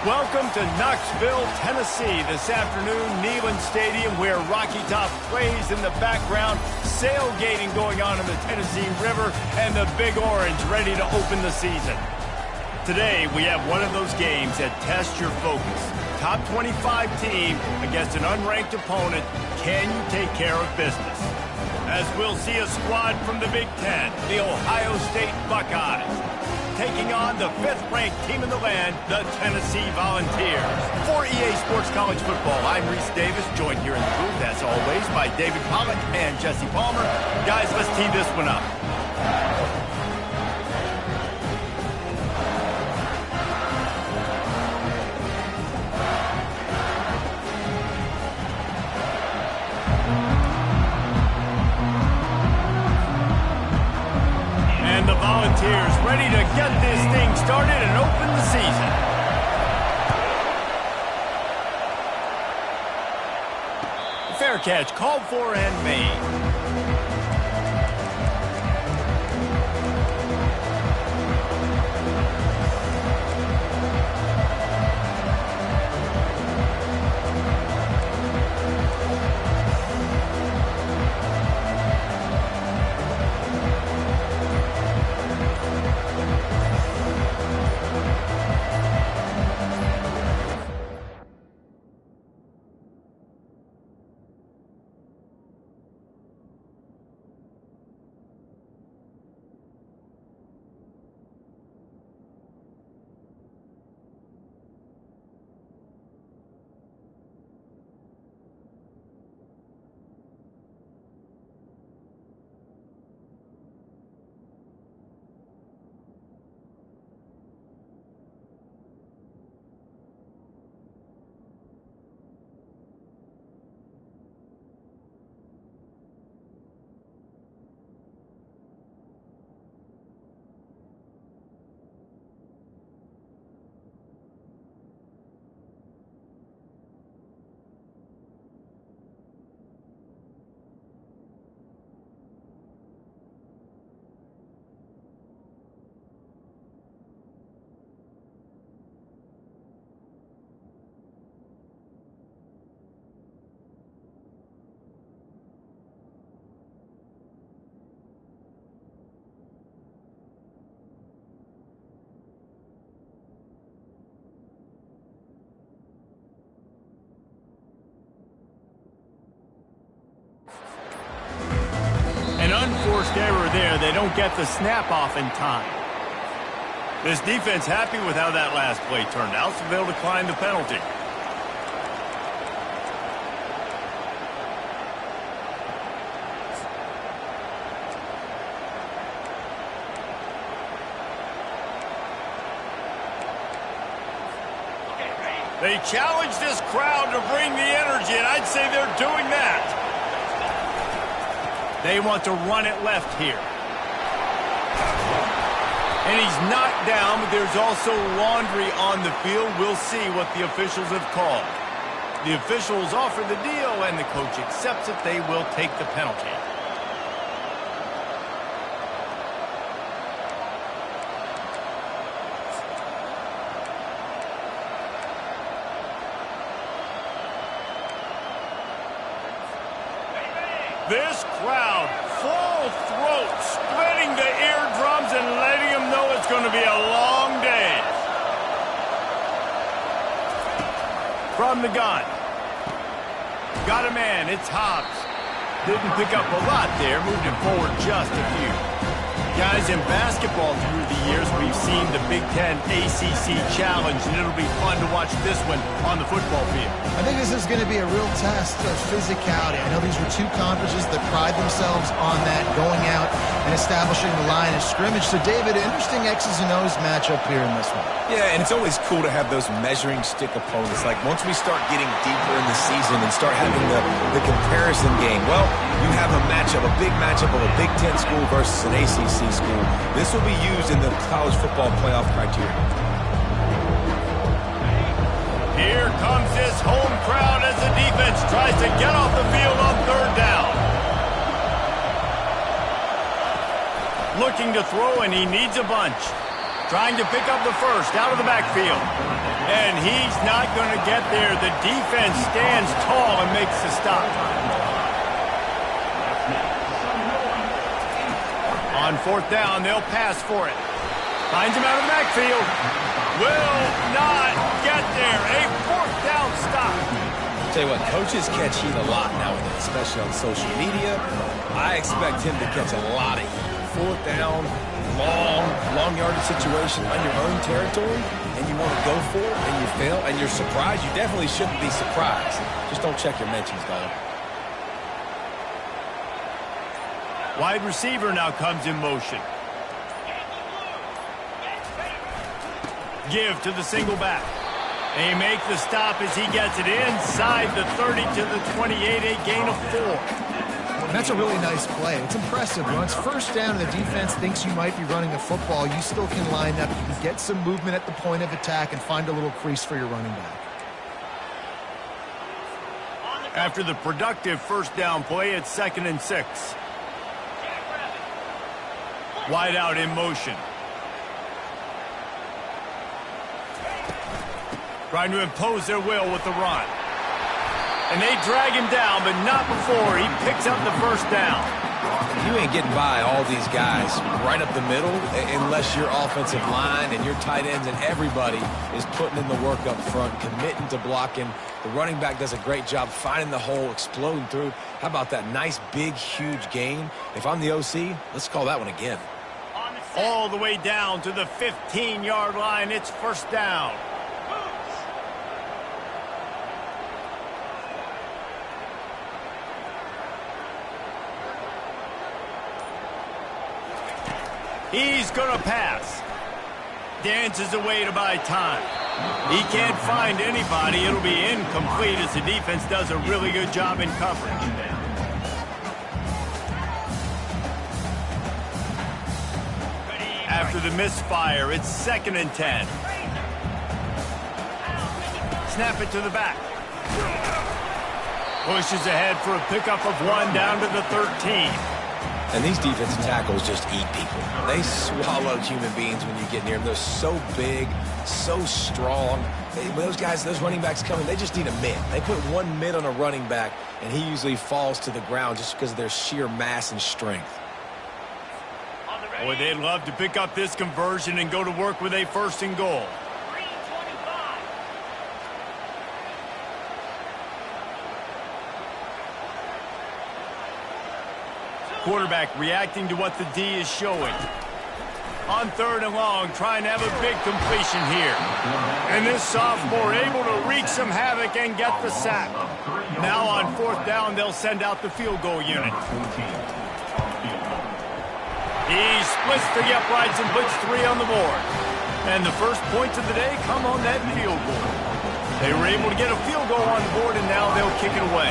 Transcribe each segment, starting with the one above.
Welcome to Knoxville, Tennessee. This afternoon, Neyland Stadium, where Rocky Top plays in the background, sailgating going on in the Tennessee River, and the Big Orange ready to open the season. Today, we have one of those games that tests your focus. Top 25 team against an unranked opponent. Can you take care of business? As we'll see a squad from the Big Ten, the Ohio State Buckeyes, taking on the 5th-ranked team in the land, the Tennessee Volunteers. For EA Sports College Football, I'm Reese Davis, joined here in the booth, as always, by David Pollack and Jesse Palmer. Guys, let's tee this one up. The Volunteers ready to get this thing started and open the season. Fair catch called for and made. An unforced error there. They don't get the snap off in time. This defense happy with how that last play turned out, so they'll decline the penalty. They challenge this crowd to bring the energy, and I'd say they're doing that. They want to run it left here. And he's knocked down, but there's also laundry on the field. We'll see what the officials have called. The officials offer the deal, and the coach accepts it. They will take the penalty. This crowd, full throat, splitting the eardrums and letting them know it's going to be a long day. From the gun. Got a man, it's Hobbs. Didn't pick up a lot there, moved him forward just a few. Guys, in basketball through the years, we've seen the Big Ten ACC Challenge, and it'll be fun to watch this one on the football field. I think this is going to be a real test of physicality. I know these were two conferences that pride themselves on that, going out and establishing the line of scrimmage. So, David, interesting X's and O's matchup here in this one. Yeah, and it's always cool to have those measuring stick opponents. Like, once we start getting deeper in the season and start having the comparison game, well, you have a matchup, a big matchup of a Big Ten school versus an ACC school. This will be used in the college football playoff criteria. Here comes this home crowd as the defense tries to get off the field on third down. Looking to throw, and he needs a bunch. Trying to pick up the first out of the backfield. And he's not going to get there. The defense stands tall and makes the stop. On fourth down, they'll pass for it. Finds him out of the backfield. Will not get there. A fourth down stop. I'll tell you what, coaches catch heat a lot nowadays, especially on social media. I expect him to catch a lot of heat. Fourth down, long yardage situation on your own territory, and you want to go for it, and you fail, and you're surprised. You definitely shouldn't be surprised. Just don't check your mentions, dog. Wide receiver now comes in motion. Give to the single back. They make the stop as he gets it inside the 30 to the 28, a gain of 4. And that's a really nice play. It's impressive. When it's first down and the defense thinks you might be running a football, you still can line up. You can get some movement at the point of attack and find a little crease for your running back. After the productive first down play, it's 2nd and 6. Wide out in motion. Trying to impose their will with the run. And they drag him down, but not before he picks up the first down. You ain't getting by all these guys right up the middle unless your offensive line and your tight ends and everybody is putting in the work up front, committing to blocking. The running back does a great job finding the hole, exploding through. How about that nice, big, huge gain? If I'm the OC, let's call that one again. All the way down to the 15-yard line. It's first down. He's going to pass. Dances away to buy time. He can't find anybody. It'll be incomplete as the defense does a really good job in coverage. After the misfire, it's 2nd and 10. Snap it to the back. Pushes ahead for a pickup of 1 down to the 13. And these defensive tackles just eat people. They swallow human beings when you get near them. They're so big, so strong. When those guys, those running backs come in, they just need a mid. They put 1 mid on a running back, and he usually falls to the ground just because of their sheer mass and strength. Boy, they'd love to pick up this conversion and go to work with a 1st and goal. Quarterback reacting to what the D is showing. On 3rd and long, trying to have a big completion here. And this sophomore able to wreak some havoc and get the sack. Now on 4th down, they'll send out the field goal unit. He splits the uprights and puts 3 on the board. And the first points of the day come on that field goal. They were able to get a field goal on the board, and now they'll kick it away.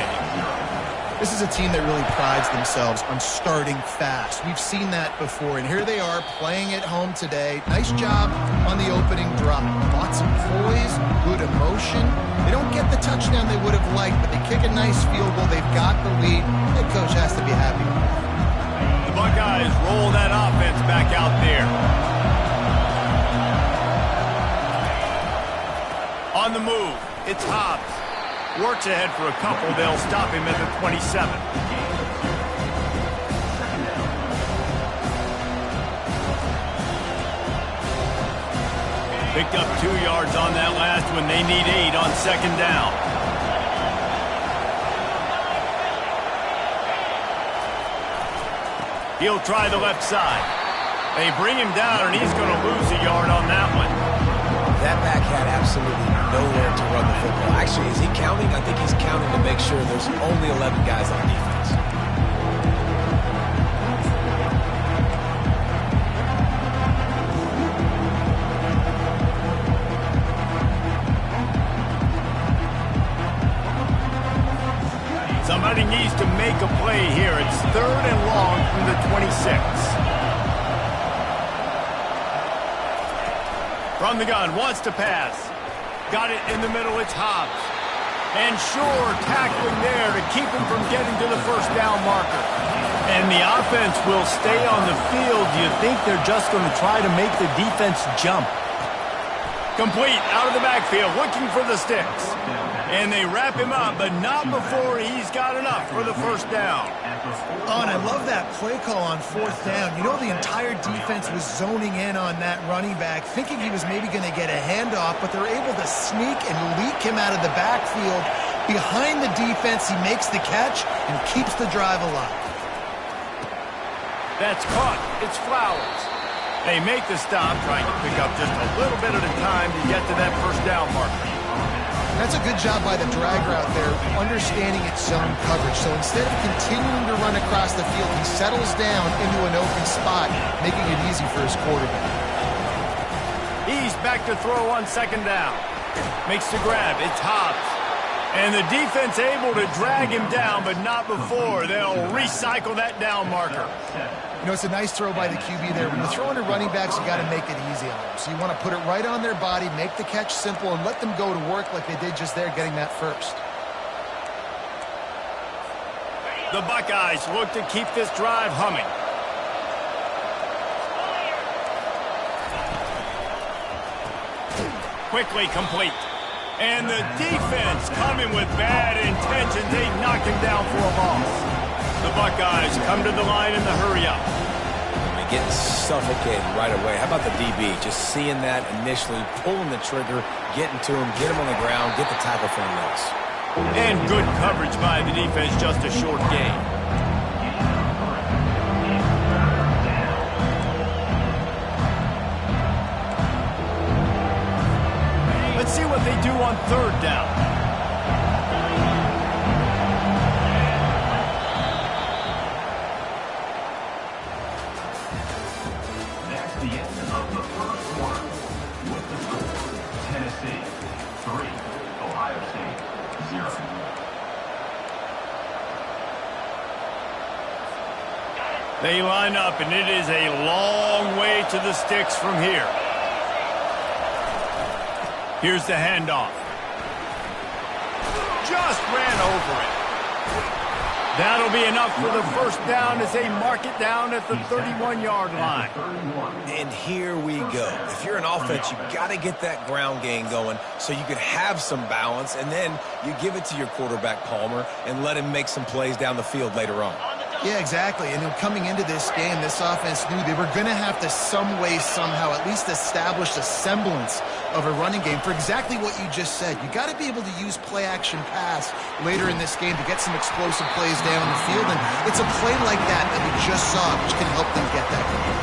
This is a team that really prides themselves on starting fast. We've seen that before, and here they are playing at home today. Nice job on the opening drop. Lots of poise, good emotion. They don't get the touchdown they would have liked, but they kick a nice field goal. They've got the lead. Head coach has to be happy with that. The Buckeyes roll that offense back out there. On the move, it's Hobbs. Works ahead for a couple. They'll stop him at the 27. Picked up 2 yards on that last one. They need 8 on 2nd down. He'll try the left side. They bring him down, and he's going to lose a yard on that one. That back had absolutely nowhere to run the football. Actually, is he counting? I think he's counting to make sure there's only 11 guys on defense. Somebody needs to make a play here. It's 3rd and long from the 26. From the gun, wants to pass. Got it in the middle, it's Hobbs. And Shore tackling there to keep him from getting to the first down marker. And the offense will stay on the field. Do you think they're just going to try to make the defense jump? Complete out of the backfield, looking for the sticks. And they wrap him up, but not before he's got enough for the first down. Oh, and I love that play call on fourth down. You know, the entire defense was zoning in on that running back, thinking he was maybe going to get a handoff, but they're able to sneak and leak him out of the backfield. Behind the defense, he makes the catch and keeps the drive alive. That's caught. It's Flowers. They make the stop, trying to pick up just a little bit at a time to get to that first down marker. That's a good job by the drag route there, understanding its zone coverage. So instead of continuing to run across the field, he settles down into an open spot, making it easy for his quarterback. He's back to throw on second down. Makes the grab. It's Hobbs. And the defense able to drag him down, but not before. They'll recycle that down marker. You know, it's a nice throw by the QB there. When you're throwing to running backs, you got to make it easy on them. So you want to put it right on their body, make the catch simple, and let them go to work like they did just there, getting that first. The Buckeyes look to keep this drive humming. Quickly complete. And the defense coming with bad intentions. They knock him down for a loss. The Buckeyes come to the line in the hurry-up. They're getting suffocated right away. How about the DB? Just seeing that initially, pulling the trigger, getting to him, get him on the ground, get the tackle for a loss. And good coverage by the defense, just a short gain. Let's see what they do on third down. That's the end of the first quarter. With the score, Tennessee 3, Ohio State 0. They line up, and it is a long way to the sticks from here. Here's the handoff. Just ran over it. That'll be enough for the first down as they mark it down at the 31-yard line. And here we go. If you're an offense, you've got to get that ground game going so you can have some balance, and then you give it to your quarterback, Palmer, and let him make some plays down the field later on. Yeah, exactly. And coming into this game, this offense knew they were going to have to some way, somehow, at least establish a semblance of a running game for exactly what you just said. You got to be able to use play-action pass later in this game to get some explosive plays down the field. And it's a play like that that we just saw, which can help them get that going.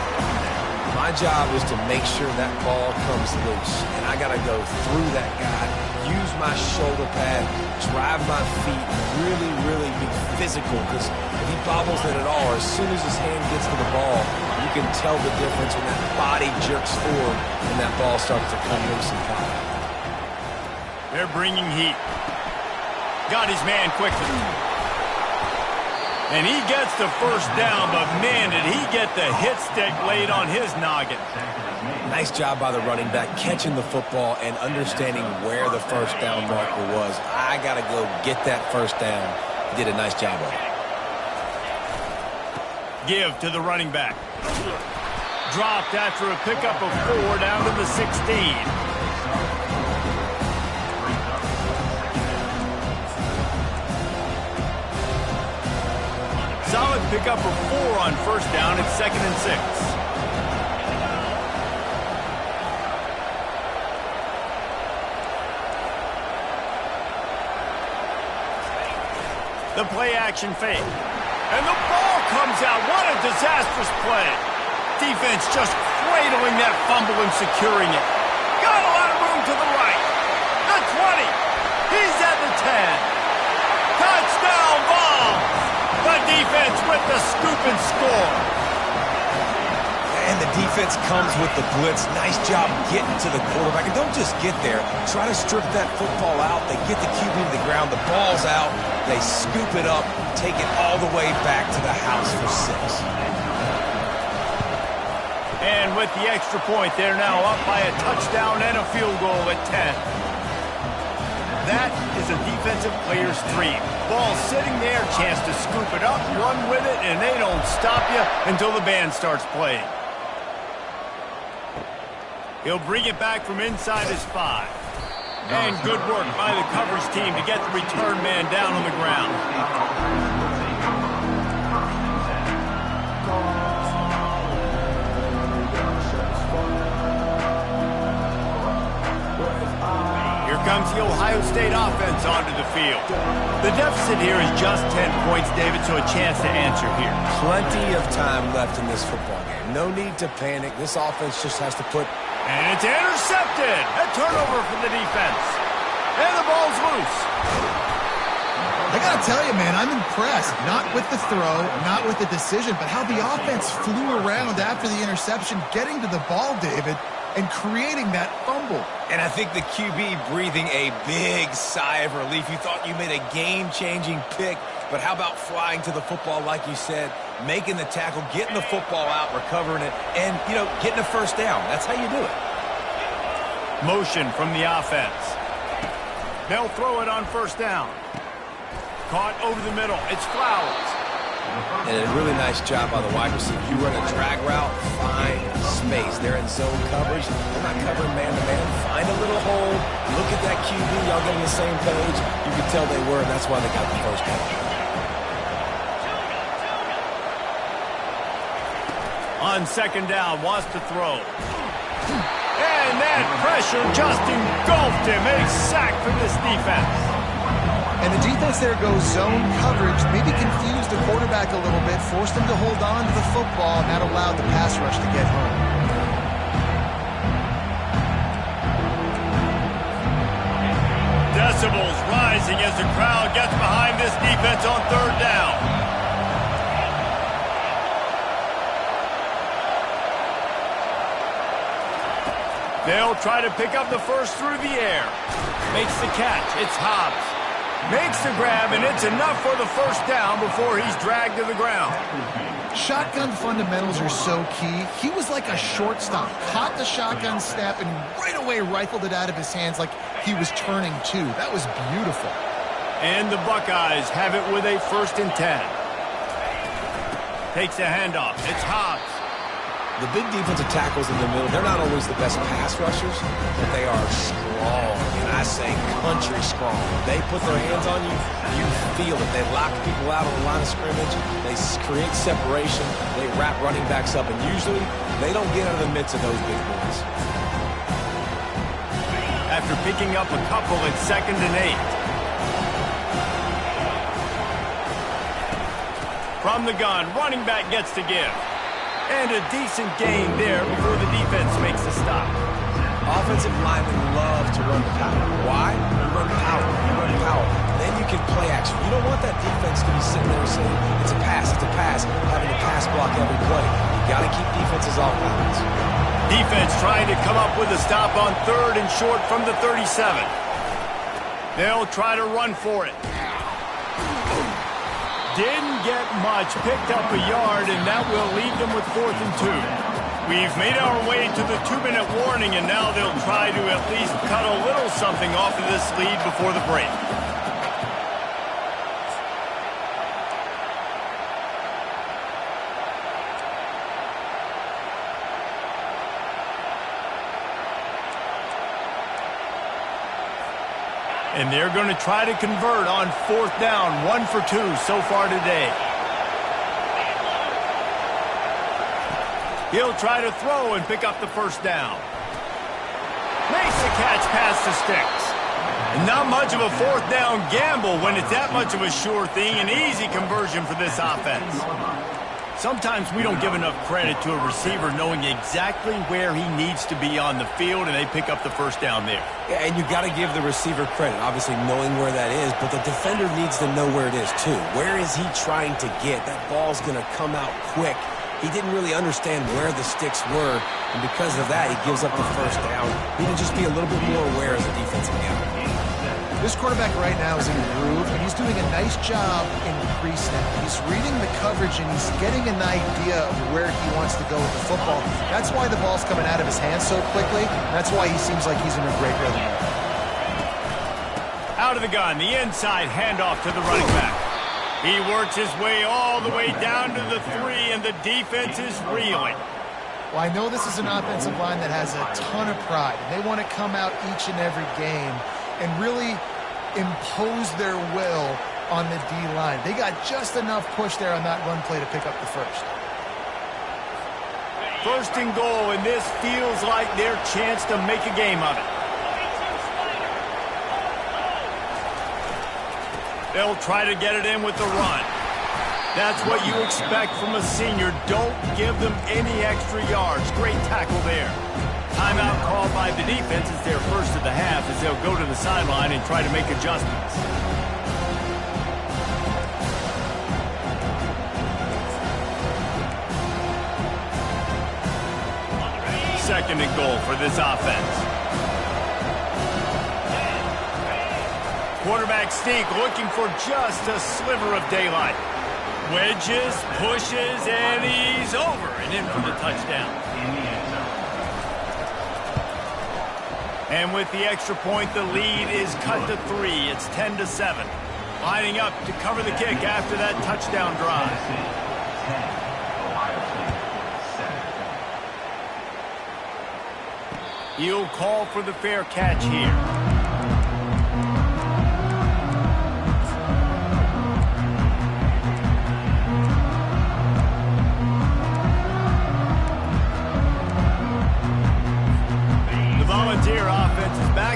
My job is to make sure that ball comes loose, and I got to go through that guy, use my shoulder pad, drive my feet, really, really be physical, because if he bobbles it at all, as soon as his hand gets to the ball, you can tell the difference when that body jerks forward and that ball starts to come loose and pop. They're bringing heat. Got his man quickly. And he gets the first down, but man, did he get the hit stick laid on his noggin. Nice job by the running back, catching the football and understanding where the first down marker was. I got to go get that first down. He did a nice job of it. Give to the running back. Dropped after a pickup of 4 down to the 16. Solid pickup of 4 on first down. It's 2nd and 6. The play action fake. And the ball comes out. What a disastrous play. Defense just cradling that fumble and securing it. Got a lot of room to the right. The 20. He's at the 10. Touchdown ball. The defense with the scoop and score. And the defense comes with the blitz. Nice job getting to the quarterback. And don't just get there. Try to strip that football out. They get the QB to the ground. The ball's out. They scoop it up, take it all the way back to the house for 6. And with the extra point, they're now up by a touchdown and a field goal at 10. That is a defensive player's dream. Ball sitting there, chance to scoop it up, run with it, and they don't stop you until the band starts playing. He'll bring it back from inside his 5. And good work by the coverage team to get the return man down on the ground. Here comes the Ohio State offense onto the field. The deficit here is just 10 points, David, so a chance to answer here. Plenty of time left in this football game. No need to panic. This offense just has to put... And it's intercepted. A turnover for the defense. And the ball's loose. I gotta tell you, man, I'm impressed. Not with the throw, not with the decision, but how the offense flew around after the interception, getting to the ball, David, and creating that fumble. And I think the QB breathing a big sigh of relief. You thought you made a game-changing pick, but how about flying to the football, like you said, making the tackle, getting the football out, recovering it, and, you know, getting a first down. That's how you do it. Motion from the offense. They'll throw it on first down. Caught over the middle. It's Flowers. And a really nice job by the wide receiver. You run a drag route, find space. They're in zone coverage. They're not covering man-to-man. Find a little hole. Look at that QB. Y'all get on the same page. You can tell they were, and that's why they got the first down. On second down, wants to throw. And that pressure just engulfed him. A sack for this defense. And the defense there goes zone coverage, maybe confused the quarterback a little bit, forced him to hold on to the football, and that allowed the pass rush to get home. Decibels rising as the crowd gets behind this defense on third down. They'll try to pick up the first through the air. Makes the catch. It's Hobbs. Makes the grab, and it's enough for the first down before he's dragged to the ground. Shotgun fundamentals are so key. He was like a shortstop. Caught the shotgun snap and right away rifled it out of his hands like he was turning two. That was beautiful. And the Buckeyes have it with a 1st and 10. Takes a handoff. It's Hobbs. The big defensive tackles in the middle, they're not always the best pass rushers, but they are strong, and I say country strong. They put their hands on you, you feel it. They lock people out on the line of scrimmage. They create separation. They wrap running backs up, and usually they don't get out of the midst of those big boys. After picking up a couple, it's 2nd and 8. From the gun, running back gets to give. And a decent gain there before the defense makes a stop. Offensive linemen love to run the power. Why? You run power. You run power. Then you can play action. You don't want that defense to be sitting there saying, it's a pass, having to pass block every play. You got to keep defenses off balance. Defense trying to come up with a stop on 3rd and short from the 37. They'll try to run for it. Didn't get much, picked up a yard, and that will leave them with 4th and 2. We've made our way to the 2-minute warning, and now they'll try to at least cut a little something off of this lead before the break. And they're going to try to convert on 4th down, 1 for 2 so far today. He'll try to throw and pick up the first down. Makes the catch past the sticks. And not much of a 4th down gamble when it's that much of a sure thing, an easy conversion for this offense. Sometimes we don't give enough credit to a receiver knowing exactly where he needs to be on the field, and they pick up the first down there. Yeah, and you got to give the receiver credit, obviously knowing where that is, but the defender needs to know where it is too. Where is he trying to get? That ball's going to come out quick. He didn't really understand where the sticks were, and because of that, he gives up the first down. He needs to just be a little bit more aware as a defensive guy. This quarterback right now is in a groove, and he's doing a nice job in pre-snap. He's reading the coverage, and he's getting an idea of where he wants to go with the football. That's why the ball's coming out of his hands so quickly. That's why he seems like he's in a great rhythm. Out of the gun, the inside handoff to the running back. He works his way all the way down to the 3, and the defense is reeling. Well, I know this is an offensive line that has a ton of pride. They want to come out each and every game and really impose their will on the D-line. They got just enough push there on that run play to pick up the first. First and goal, and this feels like their chance to make a game of it. They'll try to get it in with the run. That's what you expect from a senior. Don't give them any extra yards. Great tackle there. Timeout called by the defense. It's their first of the half as they'll go to the sideline and try to make adjustments. Second and goal for this offense. Quarterback sneak looking for just a sliver of daylight. Wedges, pushes, and he's over and in for the touchdown. And with the extra point, the lead is cut to 3. It's 10-7. Lining up to cover the kick after that touchdown drive. He'll call for the fair catch here.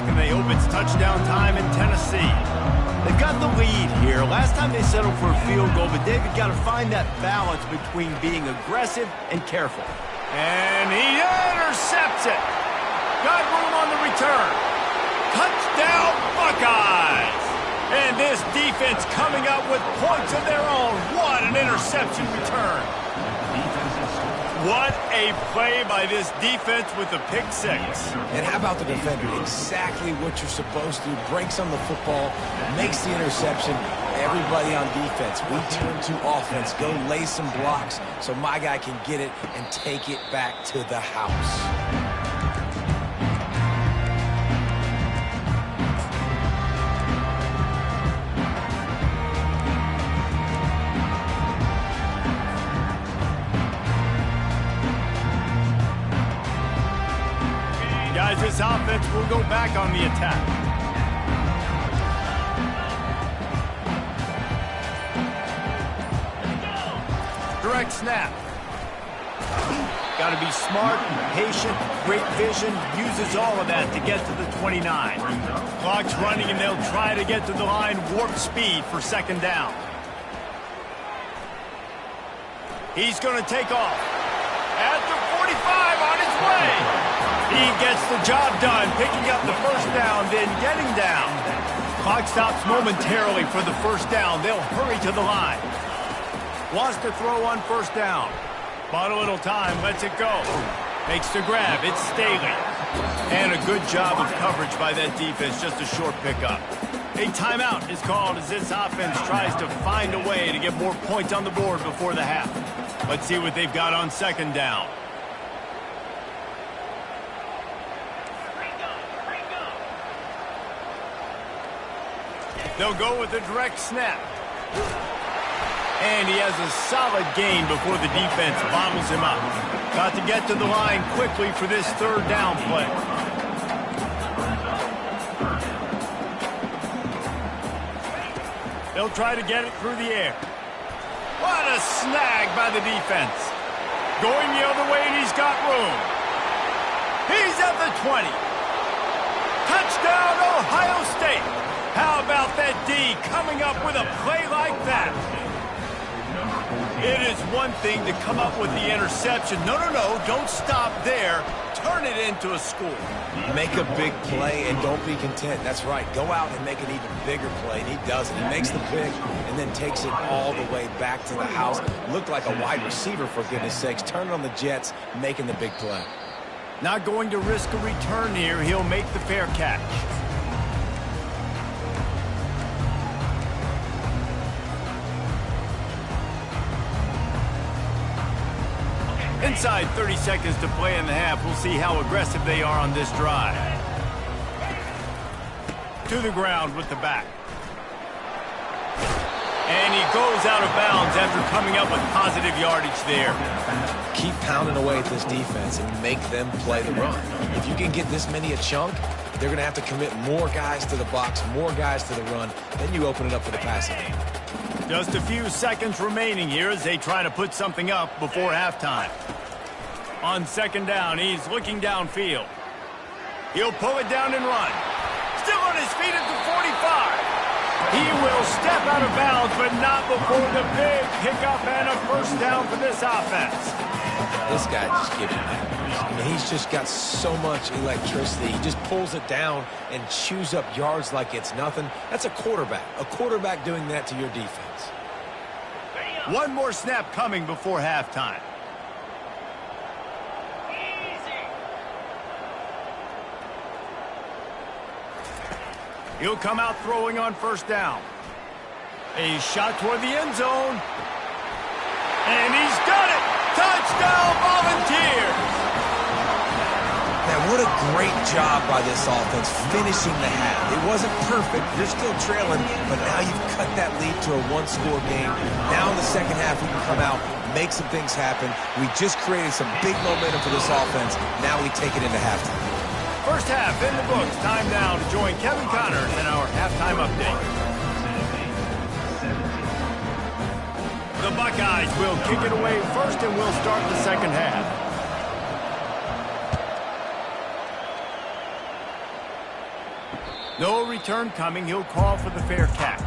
And they hope it's touchdown time in Tennessee. They've got the lead here. Last time they settled for a field goal, but David got to find that balance between being aggressive and careful. And he intercepts it. Got room on the return. Touchdown, Buckeyes! And this defense coming up with points of their own. What an interception return. What a play by this defense with the pick six. And how about the defender? Exactly what you're supposed to. Breaks on the football, makes the interception. Everybody on defense, we turn to offense. Go lay some blocks so my guy can get it and take it back to the house. This offense will go back on the attack. Direct snap. Got to be smart, patient, great vision, uses all of that to get to the 29. Clock's running and they'll try to get to the line, warp speed for second down. He's going to take off. At the 45 on his way. He gets the job done, picking up the first down, then getting down. Clock stops momentarily for the first down. They'll hurry to the line. Wants to throw on first down. Bought a little time, lets it go. Makes the grab, it's Staley. And a good job of coverage by that defense, just a short pickup. A timeout is called as this offense tries to find a way to get more points on the board before the half. Let's see what they've got on second down. They'll go with a direct snap. And he has a solid gain before the defense bottles him up. Got to get to the line quickly for this third down play. They'll try to get it through the air. What a snag by the defense. Going the other way, and he's got room. He's at the 20. Touchdown, Ohio State. How about that D coming up with a play like that? It is one thing to come up with the interception. No, don't stop there. Turn it into a score. Make a big play and don't be content. That's right. Go out and make an even bigger play. And he does it. He makes the pick and then takes it all the way back to the house. Looked like a wide receiver, for goodness sakes. Turned on the Jets, making the big play. Not going to risk a return here. He'll make the fair catch. Inside 30 seconds to play in the half. We'll see how aggressive they are on this drive. To the ground with the back. And he goes out of bounds after coming up with positive yardage there. Keep pounding away at this defense and make them play the run. If you can get this many a chunk, they're going to have to commit more guys to the box, more guys to the run. Then you open it up for the passing game. Just a few seconds remaining here as they try to put something up before halftime. On second down, he's looking downfield. He'll pull it down and run. Still on his feet at the 45. He will step out of bounds, but not before the big pickup and a first down for this offense. This guy just gives you that. I mean, he's just got so much electricity. He just pulls it down and chews up yards like it's nothing. That's a quarterback. A quarterback doing that to your defense. One more snap coming before halftime. He'll come out throwing on first down. A shot toward the end zone. And he's done it! Touchdown, Volunteers! Man, what a great job by this offense finishing the half. It wasn't perfect. You're still trailing, but now you've cut that lead to a one-score game. Now in the second half, we can come out, make some things happen. We just created some big momentum for this offense. Now we take it into halftime. First half in the books. Time now to join Kevin Connors in our halftime update. The Buckeyes will kick it away first and will start the second half. No return coming. He'll call for the fair catch.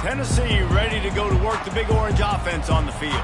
Tennessee ready to go to work the Big Orange offense on the field.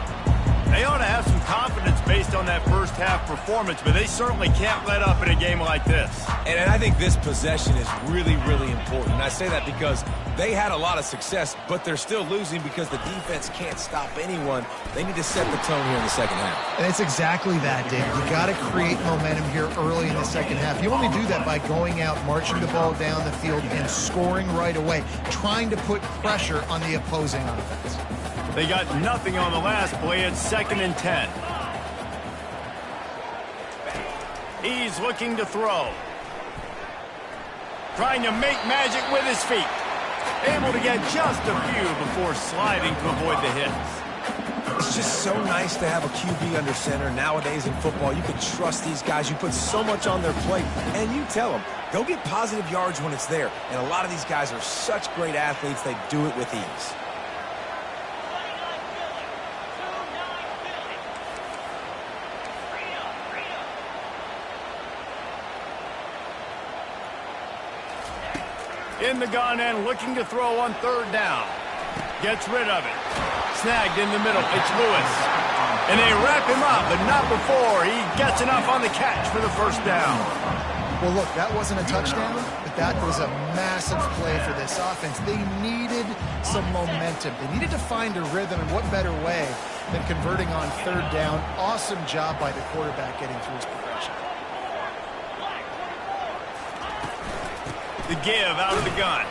They ought to have some confidence based on that first half performance, but they certainly can't let up in a game like this. And I think this possession is really, really important. And I say that because they had a lot of success, but they're still losing because the defense can't stop anyone. They need to set the tone here in the second half. And it's exactly that, David. You got to create momentum here early in the second half. You only do that by going out, marching the ball down the field, and scoring right away, trying to put pressure on the opposing offense. They got nothing on the last play. It's 2nd and 10. He's looking to throw. Trying to make magic with his feet. Able to get just a few before sliding to avoid the hits. It's just so nice to have a QB under center. Nowadays in football, you can trust these guys. You put so much on their plate, and you tell them, go get positive yards when it's there. And a lot of these guys are such great athletes, they do it with ease. In the gun and looking to throw on third down. Gets rid of it. Snagged in the middle. It's Lewis. And they wrap him up, but not before he gets enough on the catch for the first down. Well, look, that wasn't a touchdown, but that was a massive play for this offense. They needed some momentum. They needed to find a rhythm, and what better way than converting on third down. Awesome job by the quarterback getting through his progression. The give out of the gun.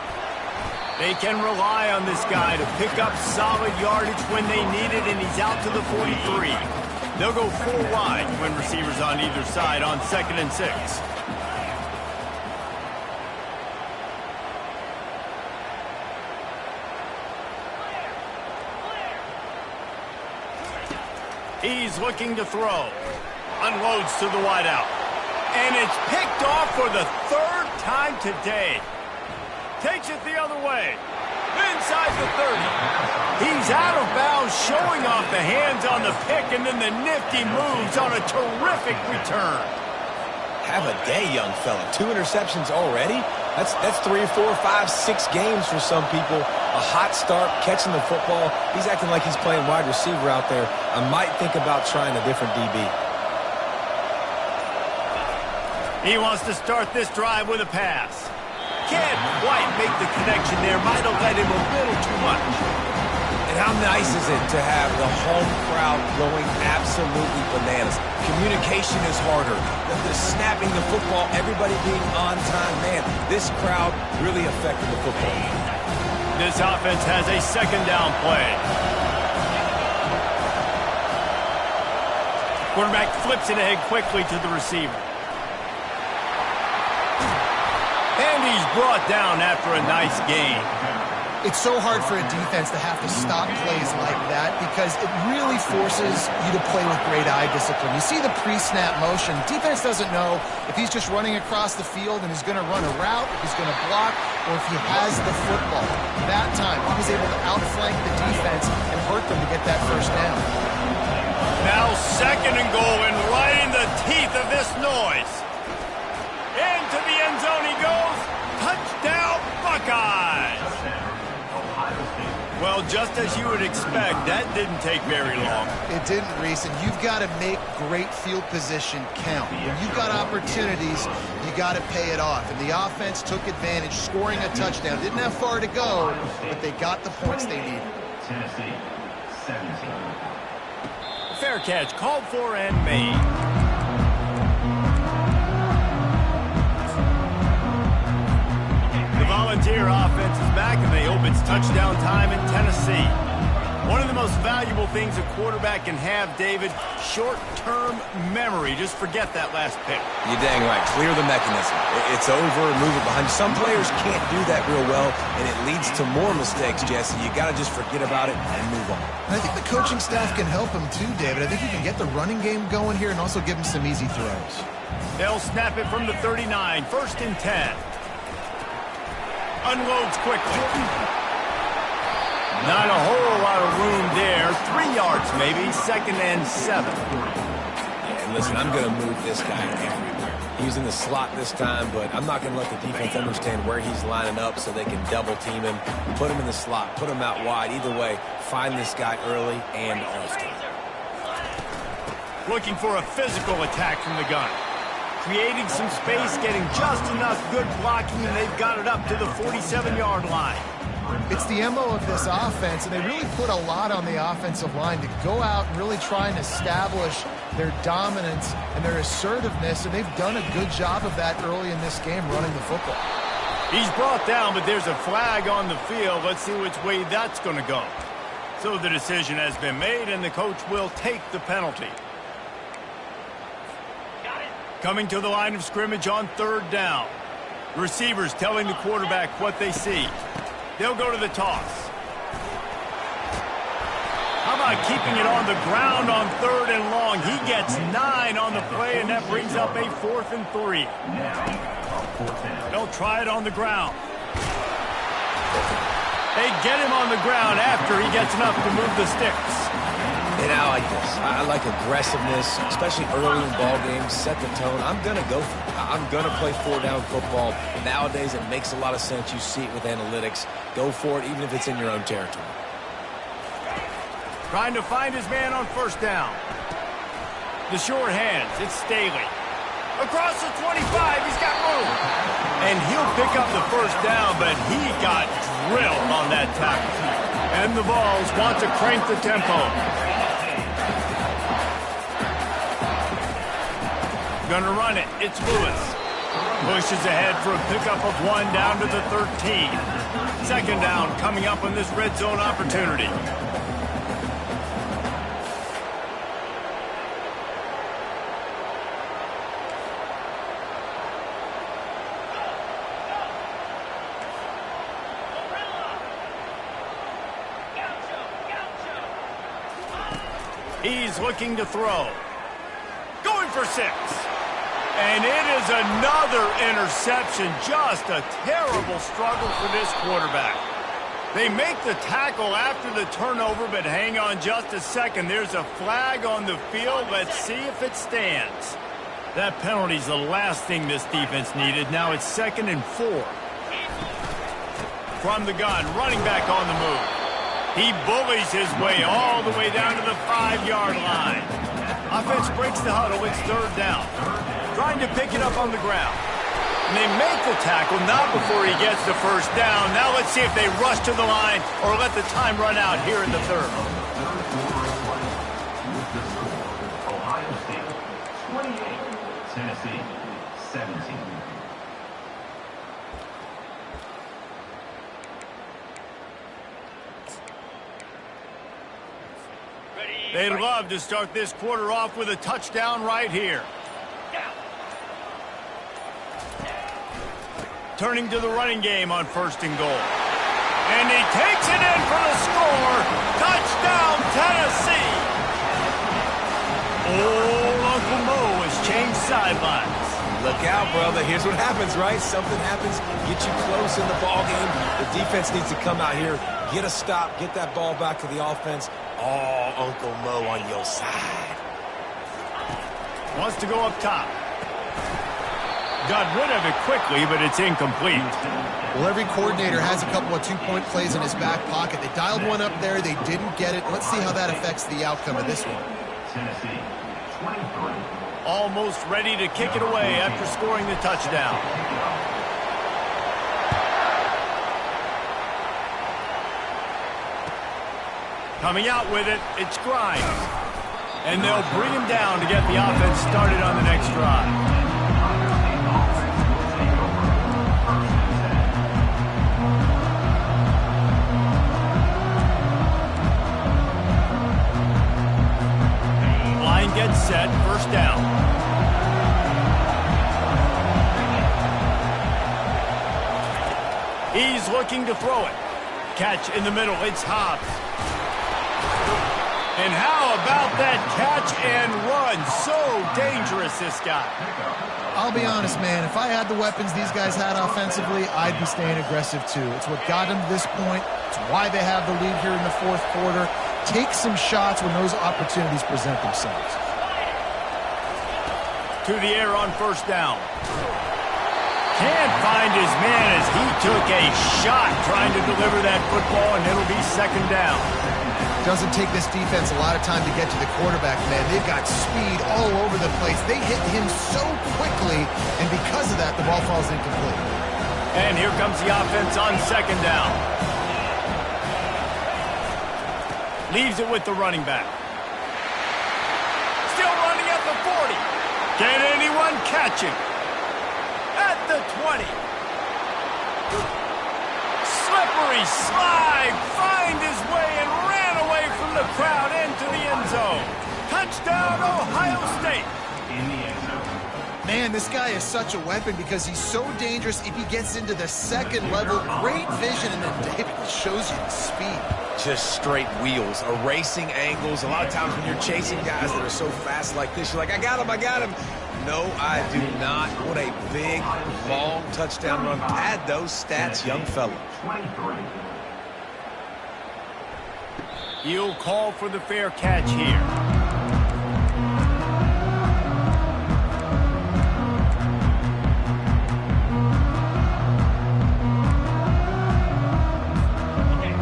They can rely on this guy to pick up solid yardage when they need it, and he's out to the 43. They'll go 4 wide when receivers on either side on 2nd and 6. He's looking to throw. Unloads to the wideout. And it's picked off for the 3rd time today. Takes it the other way. Inside the 30. He's out of bounds, showing off the hands on the pick, and then the nifty moves on a terrific return. Have a day, young fella. 2 interceptions already? That's 3, 4, 5, 6 games for some people. A hot start, catching the football. He's acting like he's playing wide receiver out there. I might think about trying a different DB. He wants to start this drive with a pass. Can't quite make the connection there. Might have led him a little too much. And how nice is it to have the home crowd going absolutely bananas? Communication is harder. The snapping the football, everybody being on time. Man, this crowd really affected the football. This offense has a 2nd down play. Quarterback flips it ahead quickly to the receiver. And he's brought down after a nice gain. It's so hard for a defense to have to stop plays like that because it really forces you to play with great eye discipline. You see the pre-snap motion. Defense doesn't know if he's just running across the field and he's going to run a route, if he's going to block, or if he has the football. That time, he was able to outflank the defense and hurt them to get that first down. Now 2nd and goal, and right in the teeth of this noise. Into the end zone he goes. Touchdown, Buckeyes! Well, just as you would expect, that didn't take very long. It didn't, Reese, and you've got to make great field position count. When you've got opportunities, you got to pay it off. And the offense took advantage, scoring a touchdown. Didn't have far to go, but they got the points they needed. Tennessee, 17. Fair catch, called for and made. The Volunteer offense is back, and they hope it's touchdown time in Tennessee. One of the most valuable things a quarterback can have, David, short-term memory. Just forget that last pick. You're dang right. Clear the mechanism. It's over, move it behind you. Some players can't do that real well, and it leads to more mistakes, Jesse. You got to just forget about it and move on. And I think the coaching staff can help him too, David. I think you can get the running game going here and also give him some easy throws. They'll snap it from the 39, 1st and 10. Unloads quickly. Not a whole lot of room there. 3 yards maybe. 2nd and 7. Yeah, and listen, I'm going to move this guy everywhere. He's in the slot this time, but I'm not going to let the defense understand where he's lining up so they can double team him, put him in the slot, put him out wide. Either way, find this guy early and often. Looking for a physical attack from the gun. Creating some space, getting just enough good blocking, and they've got it up to the 47-yard line. It's the MO of this offense, and they really put a lot on the offensive line to go out and really try and establish their dominance and their assertiveness, and they've done a good job of that early in this game running the football. He's brought down, but there's a flag on the field. Let's see which way that's going to go. So the decision has been made, and the coach will take the penalty. Coming to the line of scrimmage on 3rd down. Receivers telling the quarterback what they see. They'll go to the toss. How about keeping it on the ground on 3rd and long? He gets 9 on the play, and that brings up a 4th and 3. They'll try it on the ground. They get him on the ground after he gets enough to move the sticks. And I like this. I like aggressiveness, especially early in ball games. Set the tone. I'm going to go for it. I'm going to play 4-down football. Nowadays, it makes a lot of sense. You see it with analytics. Go for it, even if it's in your own territory. Trying to find his man on 1st down. The short hands. It's Staley. Across the 25. He's got room. And he'll pick up the 1st down, but he got drilled on that tackle. And the Vols want to crank the tempo. Gonna run it. It's Lewis. Pushes ahead for a pickup of 1 down to the 13. 2nd down coming up on this red zone opportunity. He's looking to throw. Going for 6. And it is another interception. Just a terrible struggle for this quarterback. They make the tackle after the turnover, but hang on just a second. There's a flag on the field. Let's see if it stands. That penalty's the last thing this defense needed. Now it's 2nd and 4. From the gun, running back on the move. He bullies his way all the way down to the 5-yard line. Offense breaks the huddle. It's 3rd down. Trying to pick it up on the ground. And they make the tackle, not before he gets the 1st down. Now let's see if they rush to the line or let the time run out here in the 3rd. Ohio State, 28. Tennessee, 17. They'd love to start this quarter off with a touchdown right here. turning to the running game on 1st and goal. And he takes it in for the score. Touchdown, Tennessee. Old Uncle Mo has changed sidelines. Look out, brother. Here's what happens, right? Something happens, get you close in the ball game. The defense needs to come out here, get a stop, get that ball back to the offense. Oh, Uncle Mo on your side. Wants to go up top. Got rid of it quickly, but it's incomplete. Well, every coordinator has a couple of two-point plays in his back pocket. They dialed one up there. They didn't get it. Let's see how that affects the outcome of this one. Tennessee, 23. Almost ready to kick it away after scoring the touchdown. Coming out with it, it's Grimes. And they'll bring him down to get the offense started on the next drive. Line gets set, 1st down. He's looking to throw it. Catch in the middle, it's Hobbs. And how about that catch and run? So dangerous, this guy. I'll be honest, man. If I had the weapons these guys had offensively, I'd be staying aggressive too. It's what got them to this point. It's why they have the lead here in the 4th quarter. Take some shots when those opportunities present themselves. To the air on 1st down. Can't find his man as he took a shot trying to deliver that football, and it'll be 2nd down. Doesn't take this defense a lot of time to get to the quarterback, man. They've got speed all over the place. They hit him so quickly, and because of that, the ball falls incomplete. And here comes the offense on 2nd down. Leaves it with the running back. Still running at the 40. Can anyone catch him? At the 20. Slippery slide. Find his way and ran away from the crowd into the end zone. Touchdown, Ohio State. In the end zone. Man, this guy is such a weapon because he's so dangerous if he gets into the 2nd level. Great vision, and then David shows you the speed. Just straight wheels, erasing angles. A lot of times when you're chasing guys that are so fast like this, you're like, I got him. No, I do not. What a big, long touchdown run. Pad those stats, young fella. 23. He'll call for the fair catch here.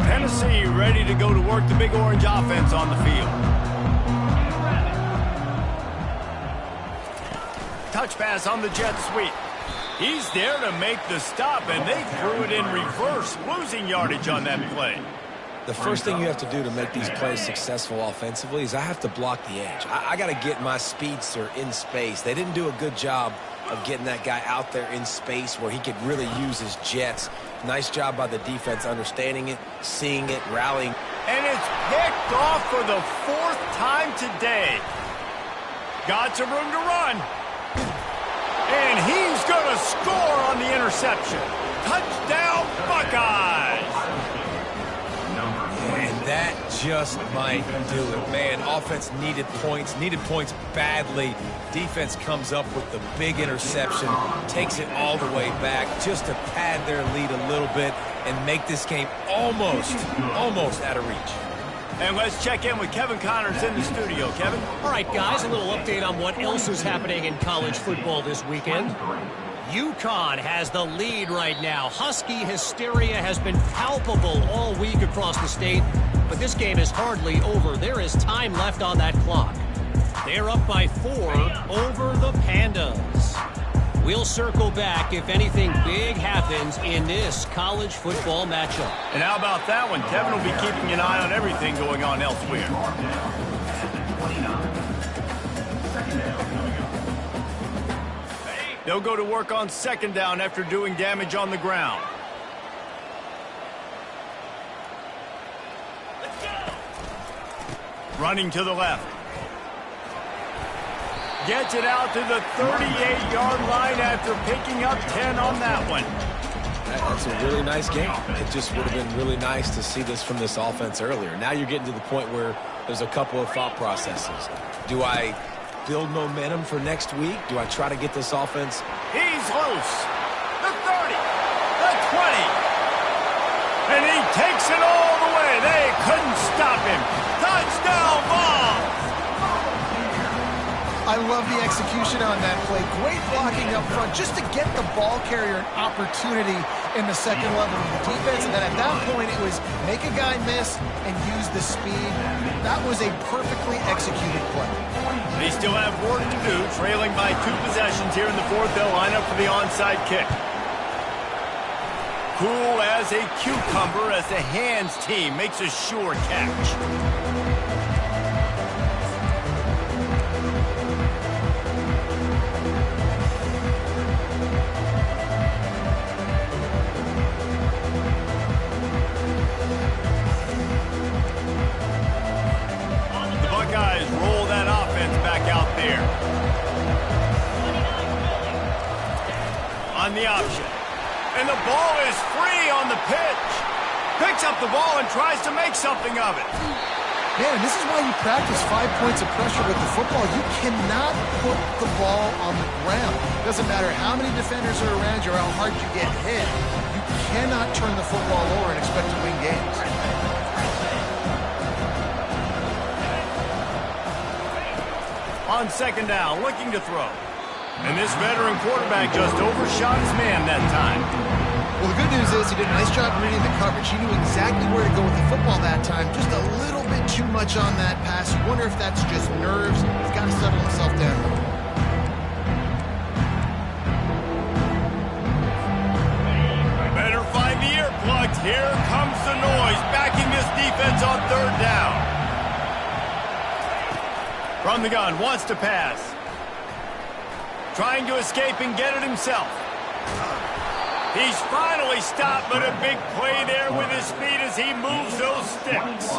Tennessee ready to go to work the Big Orange offense on the field. Touch pass on the jet sweep. He's there to make the stop, and they threw it in reverse, losing yardage on that play. The first thing you have to do to make these plays successful offensively is I have to block the edge. I got to get my speedster in space. They didn't do a good job of getting that guy out there in space where he could really use his jets. Nice job by the defense understanding it, seeing it, rallying. And it's picked off for the 4th time today. Got some room to run. And he's going to score on the interception. Touchdown, Buckeyes. And that just might do it. Man, offense needed points badly. Defense comes up with the big interception, takes it all the way back just to pad their lead a little bit and make this game almost out of reach. And let's check in with Kevin Connors in the studio. Kevin? All right, guys, a little update on what else is happening in college football this weekend. UConn has the lead right now. Husky hysteria has been palpable all week across the state, but this game is hardly over. There is time left on that clock. They're up by 4 over the Pandas. We'll circle back if anything big happens in this college football matchup. And how about that one? Kevin will be keeping an eye on everything going on elsewhere. They'll go to work on 2nd down after doing damage on the ground. Running to the left. Gets it out to the 38-yard line after picking up 10 on that one. That's a really nice game. It just would have been really nice to see this from this offense earlier. Now you're getting to the point where there's a couple of thought processes. Do I build momentum for next week? Do I try to get this offense? He's loose. The 30. The 20. And he takes it all the way. They couldn't stop him. Touchdown ball. I love the execution on that play. Great blocking up front just to get the ball carrier an opportunity in the second level of the defense. And then at that point, it was make a guy miss and use the speed. That was a perfectly executed play. They still have work to do, trailing by 2 possessions here in the fourth. They'll line up for the onside kick. Cool as a cucumber as the hands team makes a sure catch. On the option. And the ball is free on the pitch. Picks up the ball and tries to make something of it. Man, this is why you practice 5 points of pressure with the football. You cannot put the ball on the ground. Doesn't matter how many defenders are around you or how hard you get hit. You cannot turn the football over and expect to win games. On second down, looking to throw. And this veteran quarterback just overshot his man that time. Well, the good news is he did a nice job reading the coverage. He knew exactly where to go with the football that time. Just a little bit too much on that pass. You wonder if that's just nerves. He's got to settle himself down. Better find the earplugs. Here comes the noise, backing this defense on third down. From the gun, wants to pass. Trying to escape and get it himself. He's finally stopped, but a big play there with his speed as he moves those sticks.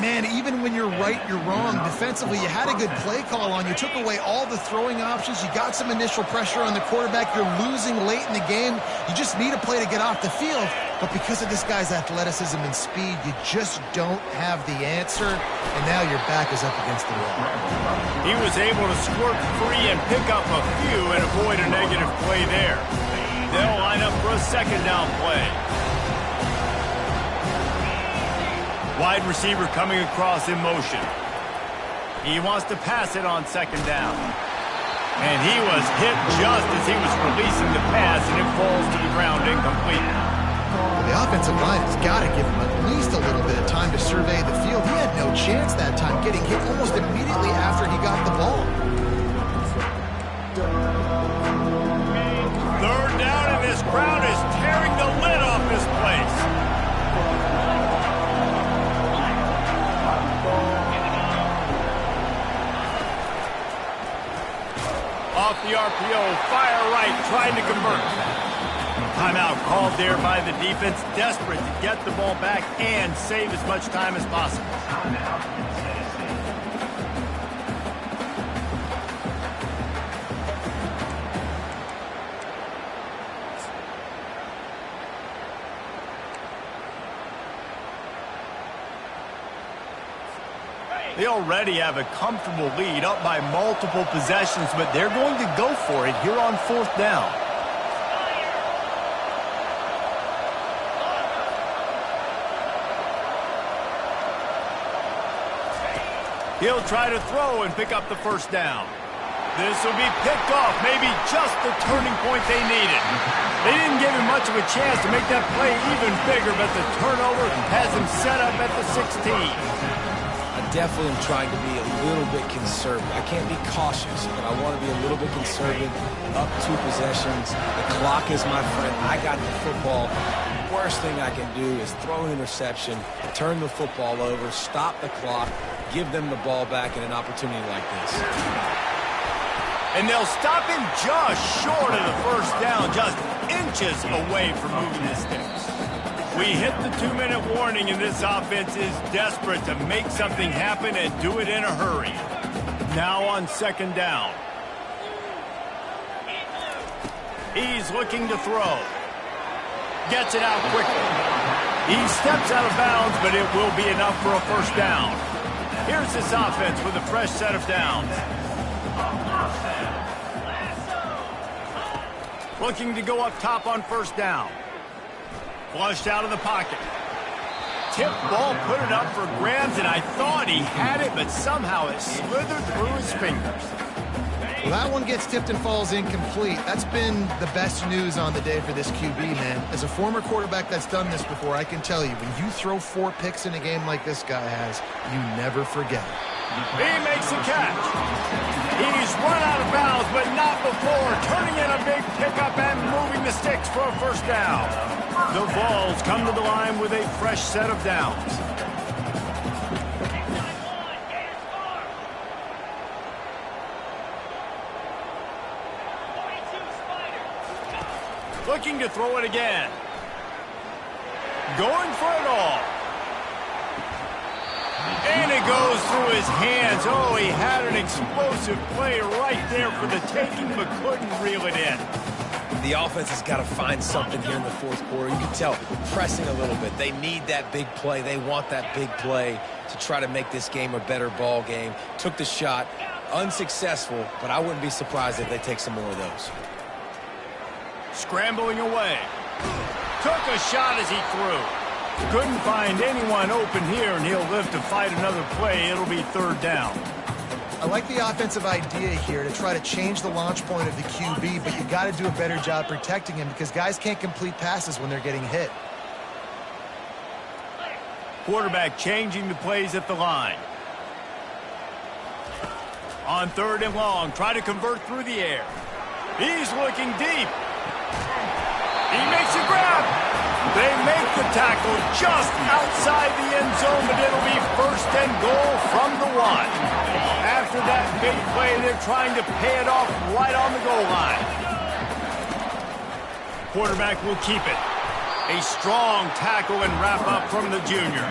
Man, even when you're right, you're wrong. Defensively, you had a good play call on. You took away all the throwing options. You got some initial pressure on the quarterback. You're losing late in the game. You just need a play to get off the field. But because of this guy's athleticism and speed, you just don't have the answer. And now your back is up against the wall. He was able to squirt free and pick up a few and avoid a negative play there. They'll line up for a second down play. Wide receiver coming across in motion. He wants to pass it on second down. And he was hit just as he was releasing the pass, and it falls to the ground incomplete. The offensive line has got to give him at least a little bit of time to survey the field. He had no chance that time, getting hit almost immediately after he got the ball. Third down, and this crowd is tearing the lid off this place. Off the RPO, fire right, trying to convert. Timeout called there by the defense, desperate to get the ball back and save as much time as possible. They already have a comfortable lead, up by multiple possessions, but they're going to go for it here on fourth down. He'll try to throw and pick up the first down. This will be picked off, maybe just the turning point they needed. They didn't give him much of a chance to make that play even bigger, but the turnover has him set up at the 16. I definitely am trying to be a little bit conservative. I can't be cautious, but I want to be a little bit conservative. Up 2 possessions. The clock is my friend. I got the football. Worst thing I can do is throw an interception, turn the football over, stop the clock, give them the ball back in an opportunity like this. And they'll stop him just short of the first down, just inches away from moving the sticks. We hit the 2-minute warning, and this offense is desperate to make something happen and do it in a hurry. Now on second down. He's looking to throw. Gets it out quickly. He steps out of bounds, but it will be enough for a first down. Here's this offense with a fresh set of downs. Looking to go up top on first down. Flushed out of the pocket. Tip ball, put it up for grabs, and I thought he had it, but somehow it slithered through his fingers. Well, that one gets tipped and falls incomplete. That's been the best news on the day for this QB, man. As a former quarterback that's done this before, I can tell you, when you throw 4 picks in a game like this guy has, you never forget it. He makes a catch. He's run out of bounds, but not before. Turning in a big pickup and moving the sticks for a first down. The Vols come to the line with a fresh set of downs. Looking to throw it again. Going for it all. And it goes through his hands. Oh, he had an explosive play right there for the taking, but couldn't reel it in. The offense has got to find something here in the fourth quarter. You can tell pressing a little bit. They need that big play. They want that big play to try to make this game a better ball game. Took the shot. Unsuccessful, but I wouldn't be surprised if they take some more of those. Scrambling away. Took a shot as he threw. Couldn't find anyone open here, and he'll live to fight another play. It'll be third down. I like the offensive idea here to try to change the launch point of the QB, but you got to do a better job protecting him because guys can't complete passes when they're getting hit. Quarterback changing the plays at the line. On third and long, try to convert through the air. He's looking deep. He makes a grab. They make the tackle just outside the end zone, but it'll be first and goal from the 1. After that big play, they're trying to pay it off right on the goal line. Quarterback will keep it. A strong tackle and wrap up from the junior.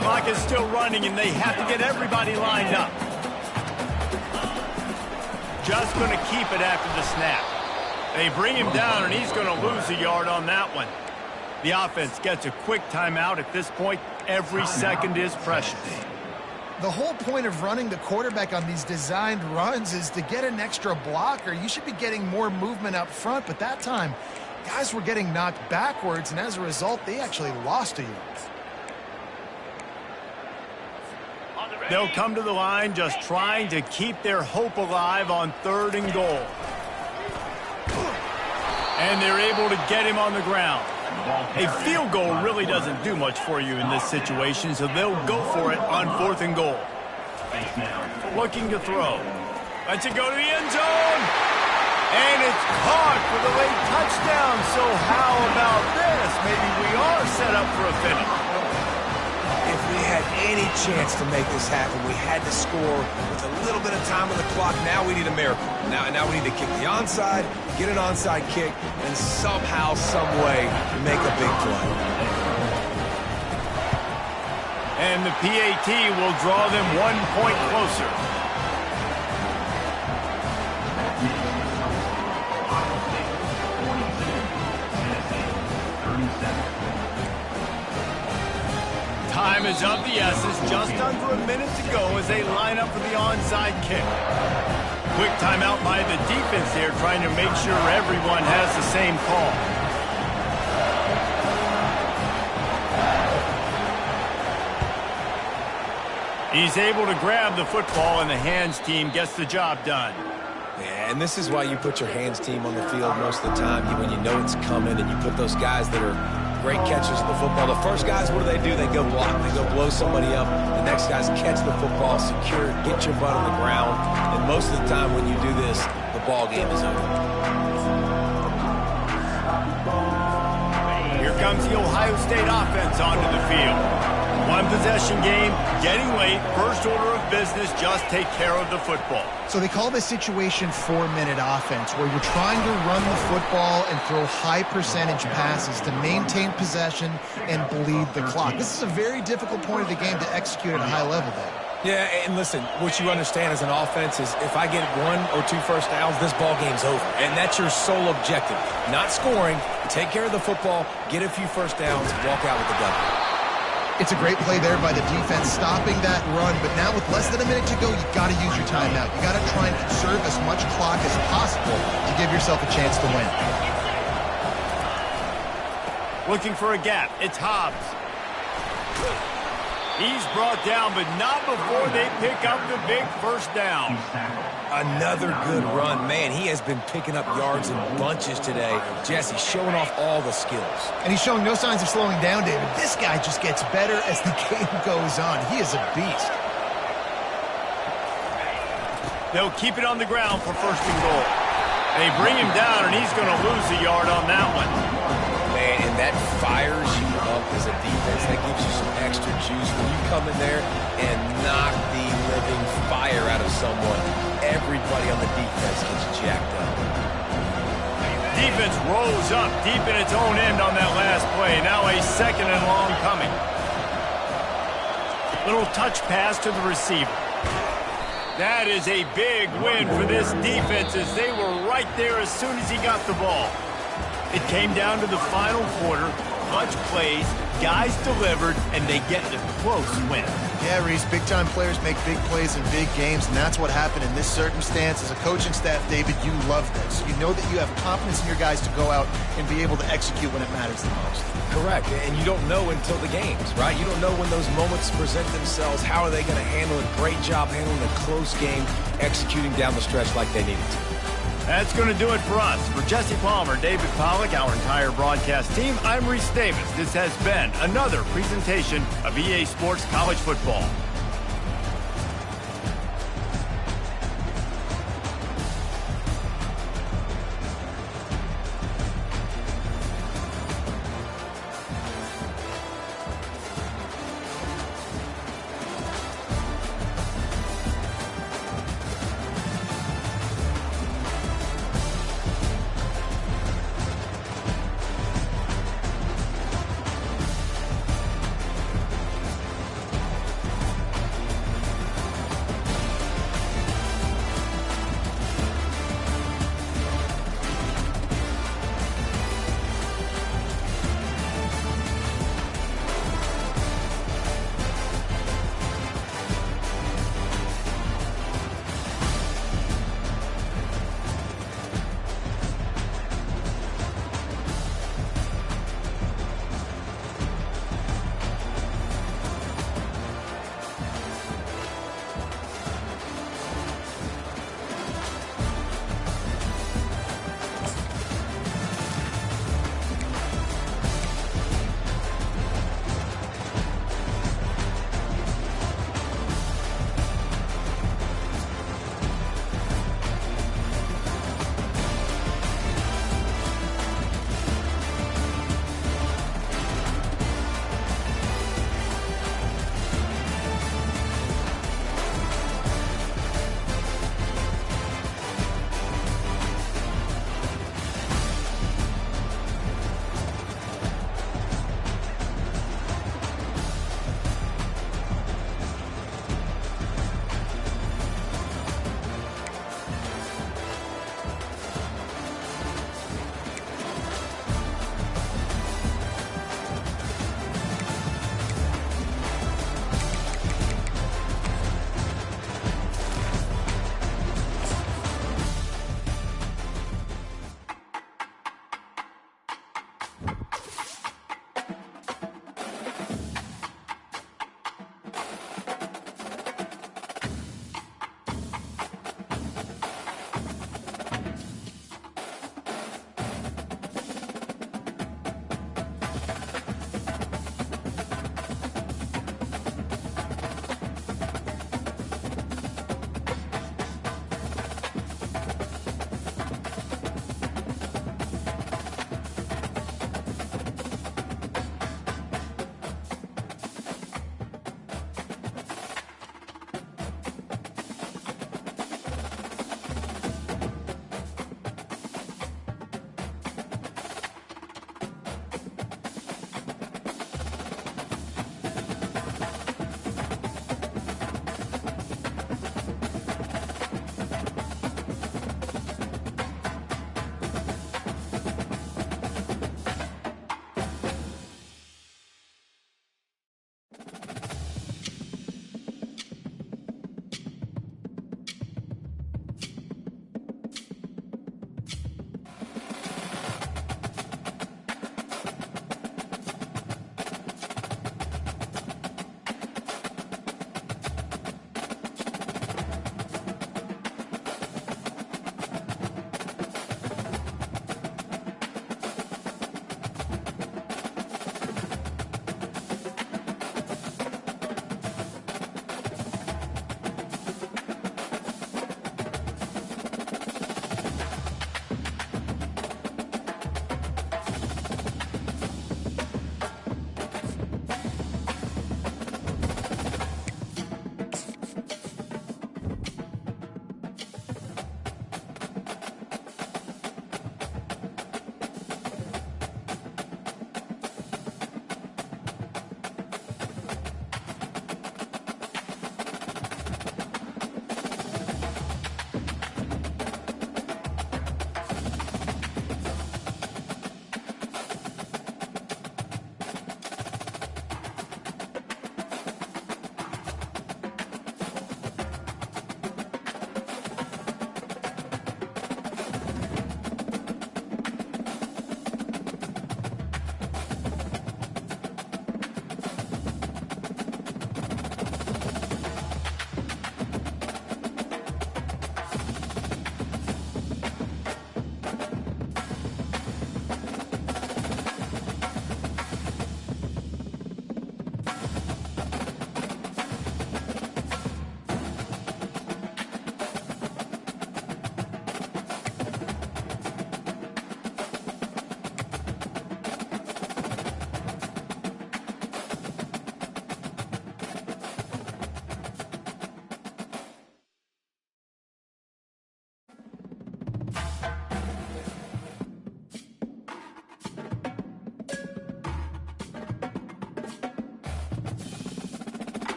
Clock is still running, and they have to get everybody lined up. Just going to keep it after the snap. They bring him down, and he's going to lose a yard on that one. The offense gets a quick timeout. At this point, every second is precious. The whole point of running the quarterback on these designed runs is to get an extra blocker. You should be getting more movement up front, but that time, guys were getting knocked backwards, and as a result, they actually lost a yard. They'll come to the line just trying to keep their hope alive on third and goal. And they're able to get him on the ground. A field goal really doesn't do much for you in this situation, so they'll go for it on fourth and goal. Looking to throw. Lets it go to the end zone. And it's caught for the late touchdown. So how about this? Maybe we are set up for a finish. If we had any chance to make this happen, we had to score with a little bit of time on the clock. Now we need a miracle. Now we need to kick the onside, get an onside kick, and somehow, some way, make a big play. And the PAT will draw them 1 point closer. Time is of the essence, just under a minute to go as they line up for the onside kick. Quick timeout by the defense here, trying to make sure everyone has the same call. He's able to grab the football, and the hands team gets the job done. Yeah, and this is why you put your hands team on the field most of the time. When you know it's coming, and you put those guys that are great catchers of the football. The first guys, what do? They go block. They go blow somebody up. The next guys catch the football, secure it, get your butt on the ground. And most of the time when you do this, the ball game is over. Here comes the Ohio State offense onto the field. One possession game, getting late. First order of business, just take care of the football. So they call this situation 4-minute offense, where you're trying to run the football and throw high percentage passes to maintain possession and bleed the clock. This is a very difficult point of the game to execute at a high level there. Yeah, and listen, what you understand as an offense is if I get 1 or 2 first downs, this ball game's over. And that's your sole objective. Not scoring, take care of the football, get a few first downs, walk out with the W. It's a great play there by the defense, stopping that run. But now with less than a minute to go, you've got to use your timeout. You got to try and conserve as much clock as possible to give yourself a chance to win. Looking for a gap. It's Hobbs. He's brought down, but not before they pick up the big first down. Another good run. Man, he has been picking up yards in bunches today. Jesse showing off all the skills. And he's showing no signs of slowing down, David. This guy just gets better as the game goes on. He is a beast. They'll keep it on the ground for first and goal. They bring him down, and he's going to lose a yard on that one. Man, and that fires you up as a defense. That gives you some extra juice when you come in there and knock the living fire out of someone. Everybody on the defense gets jacked up. Defense rolls up deep in its own end on that last play. Now a second and long coming. Little touch pass to the receiver. That is a big win for this defense as they were right there as soon as he got the ball. It came down to the final quarter. Clutch plays, guys delivered, and they get a close win. Yeah, Reese, big-time players make big plays in big games, and that's what happened in this circumstance. As a coaching staff, David, you love this. You know that you have confidence in your guys to go out and be able to execute when it matters the most. Correct, and you don't know until the games, right? You don't know when those moments present themselves. How are they going to handle it? Great job handling a close game, executing down the stretch like they needed to. That's going to do it for us. For Jesse Palmer, David Pollack, our entire broadcast team, I'm Reese Davis. This has been another presentation of EA Sports College Football.